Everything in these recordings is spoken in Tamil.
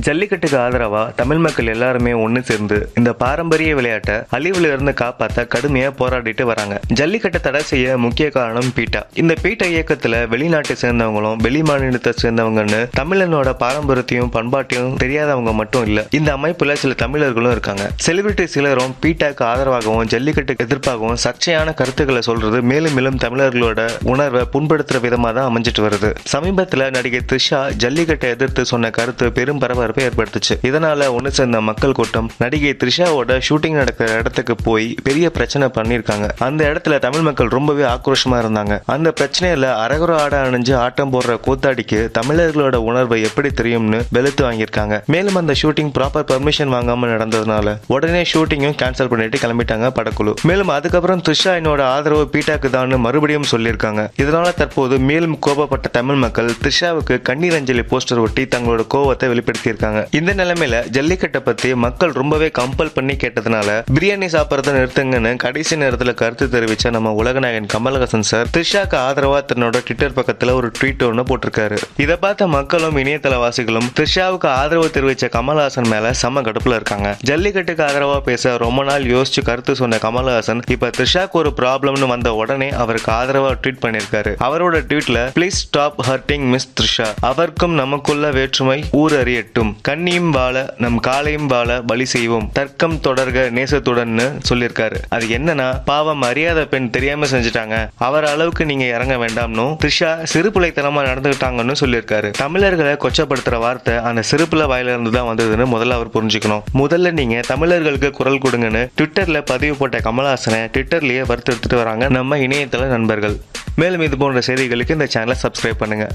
ஜல்லிக்கட்டுக்கு ஆதரவா தமிழ் மக்கள் எல்லாருமே ஒன்னு சேர்ந்து இந்த பாரம்பரிய விளையாட்டை அழிவுல இருந்து காப்பாற்ற கடுமையா போராடிட்டு வராங்க. ஜல்லிக்கட்டை தடை செய்ய முக்கிய காரணம் பீட்டா. இந்த பீட்டா இயக்கத்துல வெளிநாட்டை சேர்ந்தவங்களும் வெளி மாநிலத்தை சேர்ந்தவங்கன்னு தமிழனோட பாரம்பரியத்தையும் பண்பாட்டையும் தெரியாதவங்க மட்டும் இல்ல. இந்த அமைப்புல சில தமிழர்களும் இருக்காங்க. செலிபிரிட்டி சிலரும் பீட்டாக்கு ஆதரவாகவும் ஜல்லிக்கட்டுக்கு எதிர்ப்பாகவும் சர்ச்சையான கருத்துக்களை சொல்றது மேலும் மேலும் தமிழர்களோட உணர்வை புண்படுத்துற விதமா தான் அமைஞ்சிட்டு வருது. சமீபத்துல நடிகை த்ரிஷா ஜல்லிக்கட்டை எதிர்த்து சொன்ன கருத்து பெரும் பரபரப்பை ஏற்படுத்துச்சு. இதனால ஒன்னு சேர்ந்த மக்கள் கூட்டம் நடிகை த்ரிஷாவோட ஷூட்டிங் நடக்கிற இடத்துக்கு போய் பெரிய பிரச்சனை பண்ணிருக்காங்க. அந்த இடத்துல தமிழ் மக்கள் ரொம்பவே ஆக்ரோஷமா இருந்தாங்க. அந்த பிரச்சனையில அரகுர ஆட அணிஞ்சு ஆட்டம் போடுற கூத்தாடிக்கு தமிழர்களோட உணர்வை எப்படி தெரியும்னு வெளுத்து வாங்கியிருக்காங்க. மேலும் அந்த ஷூட்டிங் ப்ராப்பர் பர்மிஷன் வாங்காம நடந்ததுனால உடனே ஷூட்டிங்கும் கேன்சல் பண்ணிட்டு கிளம்பிட்டாங்க படக்குழு. மேலும் அதுக்கப்புறம் த்ரிஷா என்னோட ஆதரவு பீட்டாக்கு தான் மறுபடியும் சொல்லியிருக்காங்க. இதனால தற்போது மேலும் கோபப்பட்ட தமிழ் மக்கள் த்ரிஷாவுக்கு கண்ணீர் அஞ்சலி போஸ்டர் ஒட்டி தங்களோட கோபத்தை வெளிப்படுத்தி இருக்காங்க. இந்த நிலைமையில ஜல்லிக்கட்டை பத்தி மக்கள் ரொம்பவே கம்பல் பண்ணி கேட்டதுனால பிரியாணி சாப்பிடறத நிறுத்துங்கன்னு கடைசி நேரத்துல கருத்து தெரிவிச்ச நம்ம உலகநாயகன் கமல்ஹாசன் சார் த்ரிஷாக்கு ஆதரவா தன்னோட ட்விட்டர் பக்கத்துல ஒரு ட்வீட் ஒன்னு போட்டிருக்காரு. இதை பார்த்த மக்களும் இணையதளவாசிகளும் த்ரிஷாவுக்கு ஆதரவு தெரிவிச்ச கமல்ஹாசன் மேல செம கடுப்புல இருக்காங்க. ஜல்லிக்கட்டுக்கு ஆதரவா பேச ரொம்ப நாள் யோசிச்சு கருத்து சொன்ன கமல்ஹாசன் இப்ப த்ரிஷாக்கு ஒரு ப்ராப்ளம்னு வந்த உடனே அவருக்கு ஆதரவா ட்வீட் பண்ணிருக்காரு. அவரோட ட்வீட்ல please stop hurting miss Trisha, அவருக்கும் நமக்குள்ள வேற்றுமை ஊர் அறியட்டும், கண்ணியும் வாழ நம் காலையும் வாழ பலி செய்வோம், தர்க்கம் தொடர்க நேசத்துடன் சொல்லியிருக்காரு. அது என்னன்னா, பாவம் அறியாத பெண் தெரியாம செஞ்சுட்டாங்க, அவர் அளவுக்கு நீங்க இறங்க வேண்டாம்னு த்ரிஷா சிறுபிள்ளைத்தனமா நடந்துகிட்டாங்கன்னு சொல்லியிருக்காரு. தமிழர்களை கொச்சப்படுத்துற வார்த்தை அந்த சிறுபிள்ளை வாயில இருந்து தான் வந்ததுன்னு முதல்ல அவர் புரிஞ்சுக்கணும். முதல்ல நீங்க தமிழர்களுக்கு குரல் கொடுங்கன்னு ட்விட்டர்ல பதிவு போட்ட கமல்ஹாசனை ட்விட்டர்லயே வறுத்தெடுத்துட்டு வராங்க நம்ம இணையதள நண்பர்கள். மேலும் இது போன்ற செய்திகளுக்கு இந்த சேனலை சப்ஸ்கிரைப் பண்ணுங்க.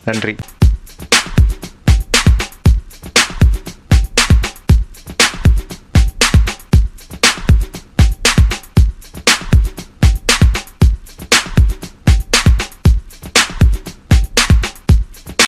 நன்றி.